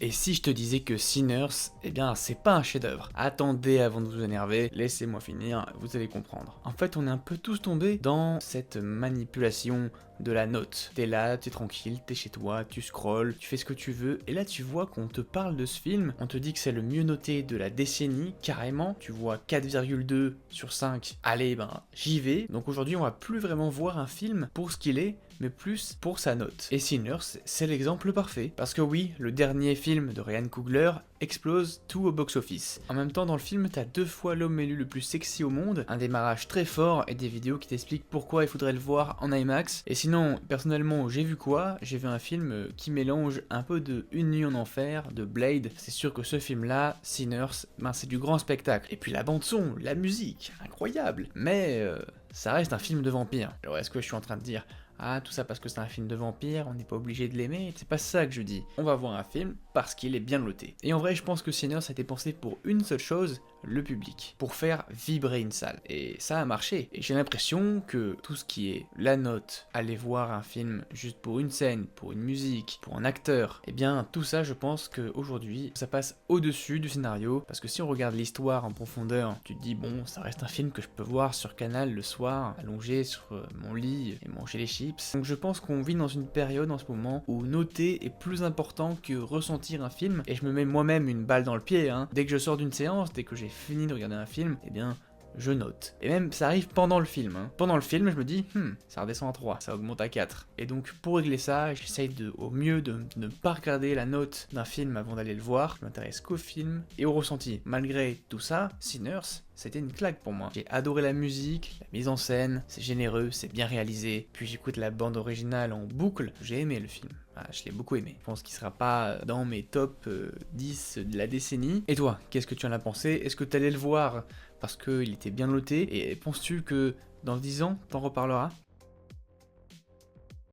Et si je te disais que Sinners, eh bien c'est pas un chef-d'œuvre. Attendez avant de vous énerver, laissez-moi finir, vous allez comprendre. En fait, on est un peu tous tombés dans cette manipulation de la note. T'es là, t'es tranquille, t'es chez toi, tu scrolles, tu fais ce que tu veux, et là tu vois qu'on te parle de ce film, on te dit que c'est le mieux noté de la décennie, carrément, tu vois 4,2 sur 5, allez ben j'y vais. Donc aujourd'hui on va plus vraiment voir un film pour ce qu'il est, mais plus pour sa note. Et Sinners, c'est l'exemple parfait. Parce que oui, le dernier film de Ryan Coogler explose tout au box-office. En même temps, dans le film, t'as 2 fois l'homme élu le plus sexy au monde, un démarrage très fort et des vidéos qui t'expliquent pourquoi il faudrait le voir en IMAX. Et sinon, personnellement, j'ai vu quoi? J'ai vu un film qui mélange un peu de Une nuit en enfer, de Blade. C'est sûr que ce film-là, Sinners, ben c'est du grand spectacle. Et puis la bande-son, la musique, incroyable. Mais ça reste un film de vampire. Alors est-ce que je suis en train de dire ah, tout ça parce que c'est un film de vampire, on n'est pas obligé de l'aimer, c'est pas ça que je dis. On va voir un film parce qu'il est bien noté. Et en vrai, je pense que Sinners a été pensé pour une seule chose, le public, pour faire vibrer une salle. Et ça a marché. Et j'ai l'impression que tout ce qui est la note, aller voir un film juste pour une scène, pour une musique, pour un acteur, eh bien tout ça, je pense qu'aujourd'hui, ça passe au-dessus du scénario, parce que si on regarde l'histoire en profondeur, tu te dis bon, ça reste un film que je peux voir sur Canal le soir, allongé sur mon lit et manger les chips. Donc je pense qu'on vit dans une période en ce moment où noter est plus important que ressentir un film, et je me mets moi-même une balle dans le pied, hein. Dès que je sors d'une séance, dès que j'ai fini de regarder un film, eh bien je note. Et même ça arrive pendant le film, hein. Pendant le film, je me dis, ça redescend à 3, ça augmente à 4. Et donc pour régler ça, j'essaye au mieux de ne pas regarder la note d'un film avant d'aller le voir, je m'intéresse qu'au film et au ressenti. Malgré tout ça, Sinners, c'était une claque pour moi. J'ai adoré la musique, la mise en scène, c'est généreux, c'est bien réalisé, puis j'écoute la bande originale en boucle, j'ai aimé le film. Ah, je l'ai beaucoup aimé. Je pense qu'il sera pas dans mes top 10 de la décennie. Et toi, qu'est-ce que tu en as pensé? Est-ce que tu allais le voir parce qu'il était bien noté? Et penses-tu que dans 10 ans, t'en reparleras?